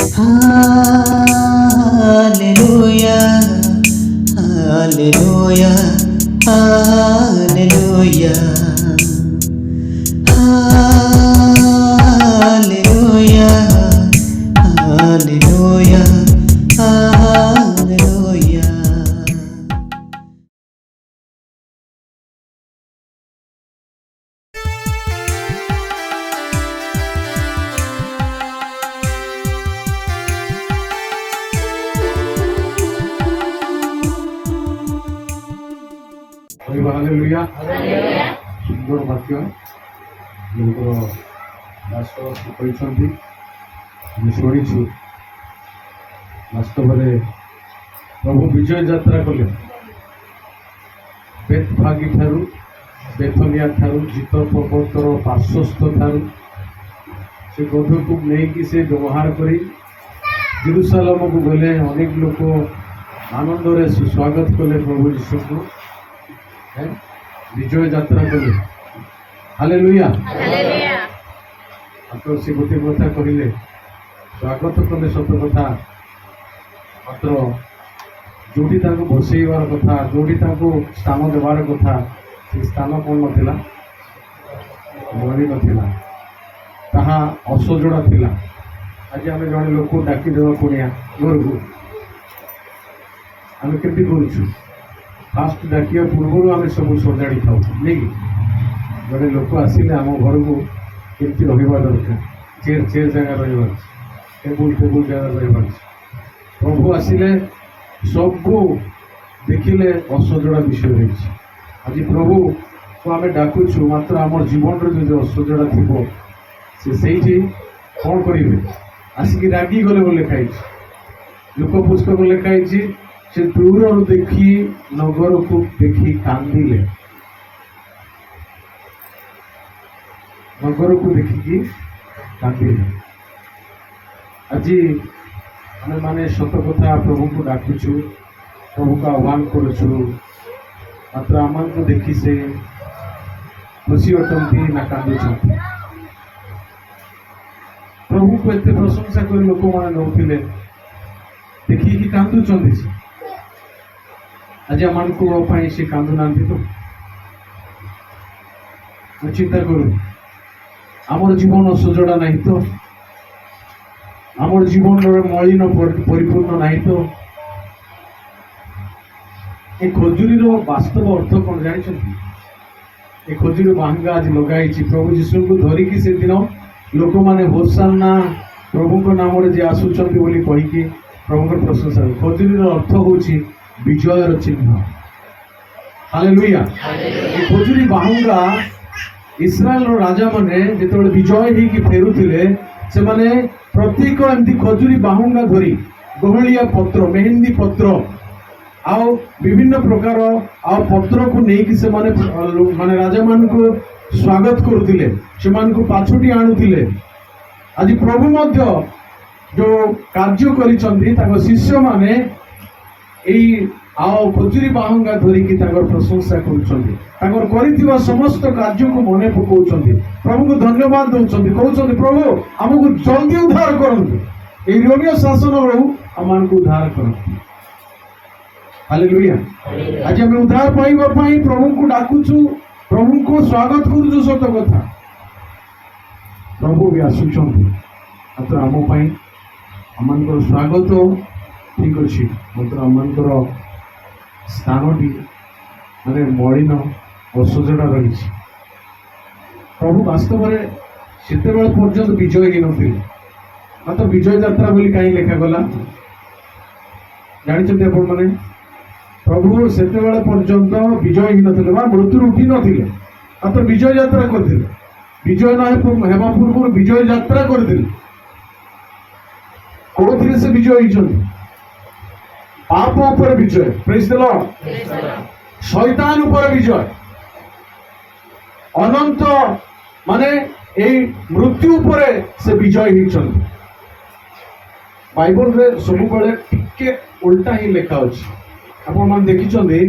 Hallelujah, hallelujah, hallelujah, hallelujah, hallelujah, hallelujah. Hallelujah सुंदर वाक्य लोकर दास कहते शुणु वास्तव में प्रभु विजय यात्रा कले बेतभागी ठारू बेथनिया ठारू जीत पर्वतर पार्श्वस्थ ठारू से गध को नहीं से व्यवहार कर जेरुसालेम को गले अनेक लोक आनंद सुस्वागत कले प्रभु यीशु को विजय यात्रा कले हालेलुया मात्र से गोटे कथा कहले स्वागत कले सत कथा मात्र जोटी बसईबार कथा जोटी स्थान देवार कथा से स्थान कौन नाला बनी नाला ताहा असजड़ा थिला आज आम जड़े लोक डाकिदेवा कुणिया घर को आम केमती करूँ फास्ट डाकिया पूर्व आम सब सजाड़ी था नहीं जड़े लोक आसिले आम घर को केमती रहा दरकार चेयर चेयर जगह रहा टेबुल टेबुल जगह रहा प्रभु आसिले सबको देखिले असजड़ा विषय रही आज प्रभु को आम डाकुचु मात्र आम जीवन जो असजड़ा थी से कौन करेंगे आसिक रागी गले लिखाई लोक पुस्तक लिखाई से दूर देखी नगर को देखी कांदिले नगर को देखिकी कांदिले आज आम माने सत कथा प्रभु को डाकुचु प्रभु को आह्वान करुचु मात्र आम को देखी से खुशी अटंती ना कांदुचंती प्रभु को एत प्रशंसा कर लोक मैंने नौले देखिए कांदुचंती आज आम को से कांदुना तो चिंता करूँ आमर जीवन असजड़ा नहीं तो आमर जीवन मलिन परिपूर्ण नहीं तो ये खजुरी वास्तव अर्थ कौन जानते ये खजुरी बांगा आज लगाई प्रभु यीशु को धरिकी से दिन लोक मैंने होसाना प्रभु नाम जे आसुंच कहीकि प्रभु प्रशंसा खजुरी अर्थ हूँ विजयर चिन्ह हालेलुया खजुरी बाहुंगा इस्राएल राजा माने जो विजय होगी फेरुले से माने प्रत्येक एमती खजुरी बाहुंगा धरी गहलिया पत्र मेहंदी पत्र आउ विभिन्न प्रकार आउ पत्र को लेकिन से माने राजा मान को स्वागत करुले से पाछुटी आणुले आज प्रभु मध्य जो कार्य कर शिष्य माने आओ खजुरी बाहुंगा धरिकी प्रशंसा कर समस्त कार्य को मन पकाउं प्रभु को धन्यवाद दौरान कहते प्रभु आमको जल्दी उद्धार करते रोमियो शासन रू आम उद्धार करते हालेलुया आज आम उद्धार पाइबा प्रभु को डाकुचु प्रभु को स्वागत करुचु सत कथा प्रभु भी आसुंच मात्र आम आम स्वागत ठीक अच्छे मात्र आम स्थानी माने मलिन असजड़ा रही प्रभु वास्तव में सेते पर्यंत विजय ही नी मात्र विजय यात्रा बोली कहीं लिखागला जानते आप मैंने प्रभु सेते पर्यंत विजय ही नथिले मृत्यु उठी नथिले मात्र विजय यात्रा करथिले विजय ना हेबा पूर्व विजय यात्रा करथिले कोथिले से विजय होइछन्ति पाप ऊपर विजय प्रेज द लॉर्ड शैतान ऊपर विजय अनंत माने ए मृत्यु ऊपर से विजय होइछन्ति बाइबल रे सब बेले टिके उल्टा ही लिखा अछि आपण मान देखिछन्ति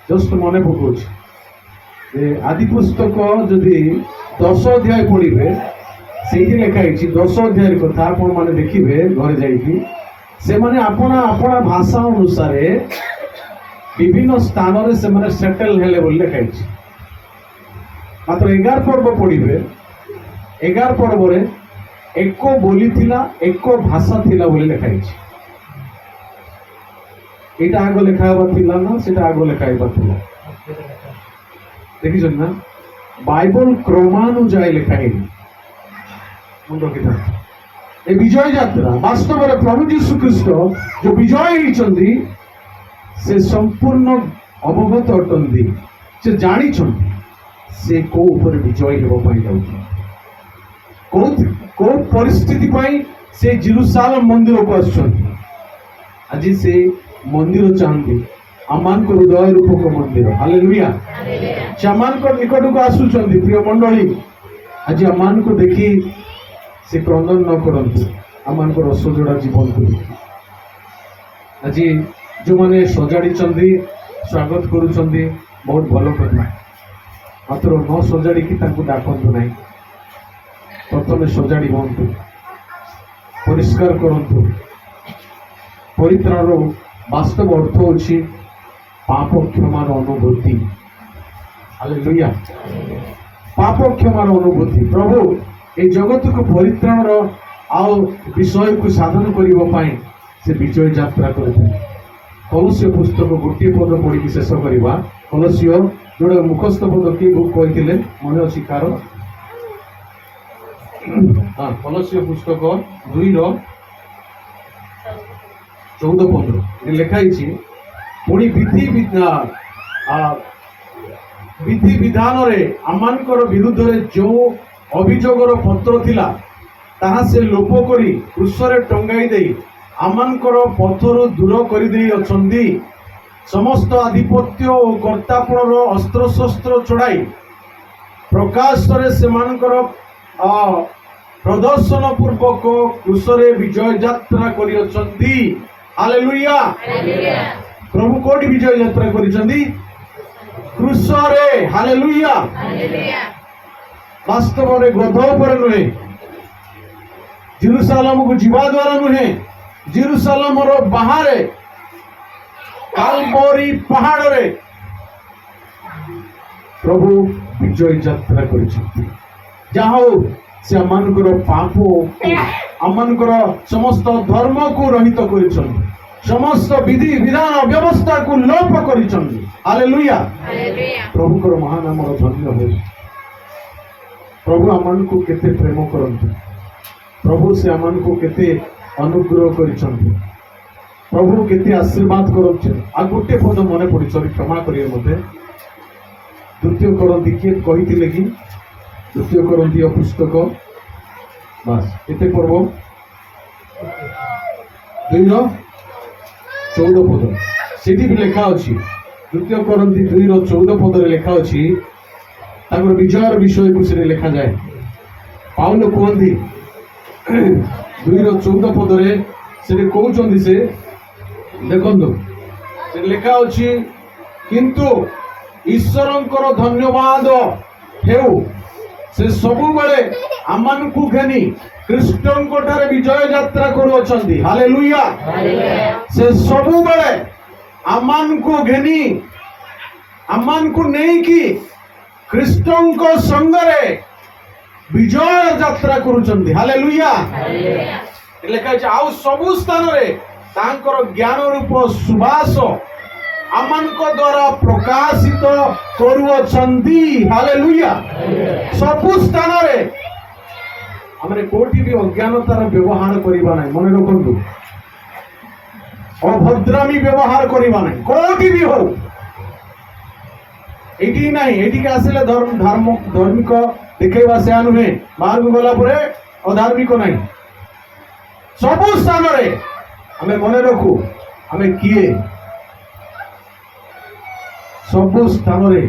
जस्ट मने पकोछि आदि पुस्तक जदि 10 अध्याय पढ़िबे ସେଇଠି ଲେଖା ହେଇଛି 10 ଅଧ୍ୟାୟର କଥା ଆପଣ ମାନେ ଦେଖିବେ ଘରେ ଯାଇକି। ସେମାନେ ଆପଣା ଆପଣା ଭାଷା ଅନୁସାରେ ବିଭିନ୍ନ ସ୍ଥାନରେ ସେମାନେ ସେଟେଲ ହେଲେ ବୋଲି ଲେଖା ହେଇଛି। ମାତ୍ର 11 ପର୍ବ ପଢିବେ, 11 ପର୍ବରେ ଏକ ବୋଲି ଥିଲା, ଏକ ଭାଷା ଥିଲା ବୋଲି ଲେଖା ହେଇଛି। ଏଇଟା ଆଗ ଲେଖା ହେବା ଥିଲା ନା ସେଟା ଆଗ ଲେଖା ହେବା ଥିଲା? ଦେଖିଛନ୍ତି ନା, ବାଇବଲ କ୍ରମାନୁଯାୟୀ ଲେଖା ହେଇନି। ମନେ ରଖିଥାନ୍ତି, ଏ ବିଜୟ ଯାତ୍ରା ବାସ୍ତବରେ ପ୍ରଭୁ ଯୀଶୁ ଖ୍ରୀଷ୍ଟ ଯୋଉ ବିଜୟ ହେଇଛନ୍ତି ସେ ସମ୍ପୂର୍ଣ୍ଣ ଅବଗତ ଅଟନ୍ତି, ସେ ଜାଣିଛନ୍ତି ସେ କୋଉ ଉପରେ ବିଜୟ ହେବା ପାଇଁ ଯାଉଛନ୍ତି, କୋଉ ପରିସ୍ଥିତି ପାଇଁ ସେ ଜେରୁସାଲେମ ମନ୍ଦିରକୁ ଆସୁଛନ୍ତି। ଆଜି ସେ ମନ୍ଦିର ଚାହାନ୍ତି ଆମମାନଙ୍କ ହୃଦୟ ରୂପକ ମନ୍ଦିର। ହାଲେଲୁୟା। ସେମାନଙ୍କ ନିକଟକୁ ଆସୁଛନ୍ତି ପ୍ରିୟ ମଣ୍ଡଳୀ। ଆଜି ଆମମାନଙ୍କୁ ଦେଖି ସେ କ୍ରନ୍ଦନ ନ କରନ୍ତୁ, ଆମମାନଙ୍କର ସଜଡ଼ା ଜୀବନକୁ ଦେଖି। ଆଜି ଯେଉଁମାନେ ସଜାଡ଼ିଛନ୍ତି ସ୍ୱାଗତ କରୁଛନ୍ତି, ବହୁତ ଭଲ କଥା। ମାତ୍ର ନ ସଜାଡ଼ିକି ତାଙ୍କୁ ଡାକନ୍ତୁ ନାହିଁ। ପ୍ରଥମେ ସଜାଡ଼ି ହୁଅନ୍ତୁ, ପରିଷ୍କାର କରନ୍ତୁ। ପରିତ୍ରାଣର ବାସ୍ତବ ଅର୍ଥ ହେଉଛି ପାପ କ୍ଷମାର ଅନୁଭୂତି। ହାଲେଲୁୟା। ପାପ କ୍ଷମାର ଅନୁଭୂତି। ପ୍ରଭୁ এই ଜଗତକୁ ପରିତ୍ରାଣର ଆଉ ବିଷୟକୁ ସାଧନ କରିବା ପାଇଁ ସେ ବିଜୟ ଯାତ୍ରା କରିଥିଲେ। କଲସ୍ୟ ପୁସ୍ତକ ଗୋଟିଏ ପଦ ପଢ଼ିକି ଶେଷ କରିବା। କଲସ୍ୟ ଯୋଉଟା ମୁଖସ୍ଥ ପଦ କିଏ କହିଥିଲେ ମନେ ଅଛି କାର? କଲସ୍ୟ ପୁସ୍ତକ 2:14 ଲେଖା ହେଇଛି, ପୁଣି ବିଧି ବିଧାନରେ ଆମମାନଙ୍କର ବିରୁଦ୍ଧରେ ଯେଉଁ ଅଭିଯୋଗର ପତ୍ର ଥିଲା ତାହା ସେ ଲୋପ କରି କ୍ରୁଶରେ ଟଙ୍ଗାଇ ଦେଇ ଆମମାନଙ୍କର ପଥରୁ ଦୂର କରିଦେଇ ଅଛନ୍ତି। ସମସ୍ତ ଆଧିପତ୍ୟ ଓ କର୍ତ୍ତାପଣର ଅସ୍ତ୍ରଶସ୍ତ୍ର ଚଢ଼ାଇ ପ୍ରକାଶରେ ସେମାନଙ୍କର ପ୍ରଦର୍ଶନ ପୂର୍ବକ କ୍ରୁଶରେ ବିଜୟ ଯାତ୍ରା କରିଅଛନ୍ତି। ହାଲେଲୁୟା। ପ୍ରଭୁ କୋଉଠି ବିଜୟ ଯାତ୍ରା କରିଛନ୍ତି? କ୍ରୁଶରେ। ହାଲେଲୁୟା। ବାସ୍ତବରେ ଗଧ ଉପରେ ନୁହେଁ, ଜେରୁସାଲେମକୁ ଯିବା ଦ୍ୱାରା ନୁହେଁ, ଜେରୁସାଲେମର ବାହାରେ କାଲବରୀ ପାହାଡ଼ରେ ପ୍ରଭୁ ବିଜୟ ଯାତ୍ରା କରିଛନ୍ତି। ଯାହା ହଉ ସେ ଆମମାନଙ୍କର ପାପ, ଆମମାନଙ୍କର ସମସ୍ତ ଧର୍ମକୁ ରହିତ କରିଛନ୍ତି, ସମସ୍ତ ବିଧି ବିଧାନ ବ୍ୟବସ୍ଥାକୁ ଲୋପ କରିଛନ୍ତି। ହାଲେଲୁୟା। ପ୍ରଭୁଙ୍କର ମହାନାମର ଧନ୍ୟ ହେଉ। ପ୍ରଭୁ ଆମମାନଙ୍କୁ କେତେ ପ୍ରେମ କରନ୍ତି, ପ୍ରଭୁ ସେ ଆମମାନଙ୍କୁ କେତେ ଅନୁଗ୍ରହ କରିଛନ୍ତି, ପ୍ରଭୁ କେତେ ଆଶୀର୍ବାଦ କରନ୍ତି। ଆଉ ଗୋଟେ ପଦ ମନେ ପଡ଼ିଛି, କ୍ଷମା କରିବେ ମୋତେ। 2 କରନ୍ତି କିଏ କହିଥିଲେ କି? 2 କରନ୍ତି ପୁସ୍ତକ, ବାସ୍ କେତେ ପର୍ବ? 2:14 ପଦ। ସେଠି ବି ଲେଖା ଅଛି, 2 କରନ୍ତି 2:14 ପଦରେ ଲେଖା ଅଛି, ତାଙ୍କର ବିଜୟର ବିଷୟକୁ ସେଠି ଲେଖାଯାଏ। ପାଉଲ କୁହନ୍ତି 2:14 ପଦରେ ସେଠି କହୁଛନ୍ତି, ସେ ଦେଖନ୍ତୁ ସେଠି ଲେଖା ଅଛି, କିନ୍ତୁ ଈଶ୍ୱରଙ୍କର ଧନ୍ୟବାଦ ହେଉ, ସେ ସବୁବେଳେ ଆମମାନଙ୍କୁ ଘେନି ଖ୍ରୀଷ୍ଟଙ୍କ ଠାରେ ବିଜୟ ଯାତ୍ରା କରୁଅଛନ୍ତି। ହାଲେଲୁୟା। ସେ ସବୁବେଳେ ଆମମାନଙ୍କୁ ଘେନି, ଆମମାନଙ୍କୁ ନେଇକି ଖ୍ରୀଷ୍ଟଙ୍କ ସଙ୍ଗରେ ବିଜୟ ଯାତ୍ରା କରୁଛନ୍ତି। ହାଲେଲୁୟା। ଲେଖା ଅଛି, ଆଉ ସବୁ ସ୍ଥାନରେ ତାଙ୍କର ଜ୍ଞାନ ରୂପ ସୁବାସ ଆମମାନଙ୍କ ଦ୍ୱାରା ପ୍ରକାଶିତ କରୁଅଛନ୍ତି। ହାଲେଲୁୟା। ସବୁ ସ୍ଥାନରେ ଆମେ କୋଉଠି ବି ଅଜ୍ଞାନତାର ବ୍ୟବହାର କରିବା ନାହିଁ। ମନେ ରଖନ୍ତୁ, ଅଭଦ୍ରାମୀ ବ୍ୟବହାର କରିବା ନାହିଁ, କୋଉଠି ବି ହଉ। ଏଇଠି ନାହିଁ, ଏଇଠିକି ଆସିଲେ ଧାର୍ମିକ ଦେଖେଇବା ସେୟା ନୁହେଁ, ବାହାରକୁ ଗଲା ପରେ ଅଧାର୍ମିକ ନାହିଁ। ସବୁ ସ୍ଥାନରେ ଆମେ ମନେ ରଖୁ ଆମେ କିଏ। ସବୁ ସ୍ଥାନରେ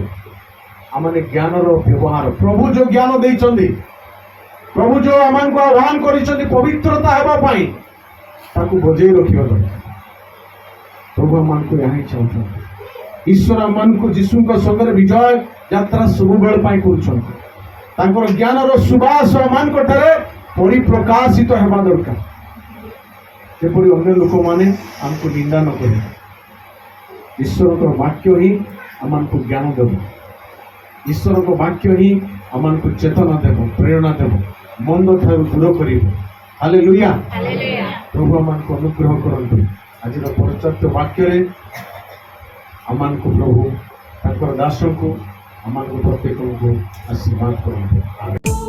ଆମେ ଜ୍ଞାନର ବ୍ୟବହାର, ପ୍ରଭୁ ଯୋଉ ଜ୍ଞାନ ଦେଇଛନ୍ତି, ପ୍ରଭୁ ଯୋଉ ଆମମାନଙ୍କୁ ଆହ୍ୱାନ କରିଛନ୍ତି ପବିତ୍ରତା ହେବା ପାଇଁ, ତାକୁ ବଜେଇ ରଖିବା ଦରକାର। ପ୍ରଭୁ ଆମମାନଙ୍କୁ ଏହା ହିଁ ଚାହୁଁଛନ୍ତି। ଈଶ୍ୱର ଆମମାନଙ୍କୁ ଯୀଶୁଙ୍କ ସଙ୍ଗରେ ବିଜୟ ଯାତ୍ରା ସବୁବେଳେ ପାଇଁ କରୁଛନ୍ତି। ତାଙ୍କର ଜ୍ଞାନର ସୁବାସ ଆମମାନଙ୍କଠାରେ ପରିପ୍ରକାଶିତ ହେବା ଦରକାର, ଯେପରି ଅନ୍ୟ ଲୋକମାନେ ଆମକୁ ନିନ୍ଦା ନ କରିବେ। ଈଶ୍ୱରଙ୍କର ବାକ୍ୟ ହିଁ ଆମମାନଙ୍କୁ ଜ୍ଞାନ ଦେବ, ଈଶ୍ୱରଙ୍କ ବାକ୍ୟ ହିଁ ଆମମାନଙ୍କୁ ଚେତନା ଦେବ, ପ୍ରେରଣା ଦେବ, ମନ୍ଦ ଠାରୁ ଦୂର କରିବ। ହାଲେଲୁୟା। ପ୍ରଭୁ ଆମମାନଙ୍କୁ ଅନୁଗ୍ରହ କରନ୍ତୁ। ଆଜିର ପରିଚର୍ଚ୍ୟ ବାକ୍ୟରେ ଆମମାନଙ୍କୁ ପ୍ରଭୁ ତାଙ୍କର ଦାସଙ୍କୁ ଆମମାନଙ୍କୁ ପ୍ରତ୍ୟେକଙ୍କୁ ଆଶୀର୍ବାଦ କରନ୍ତୁ।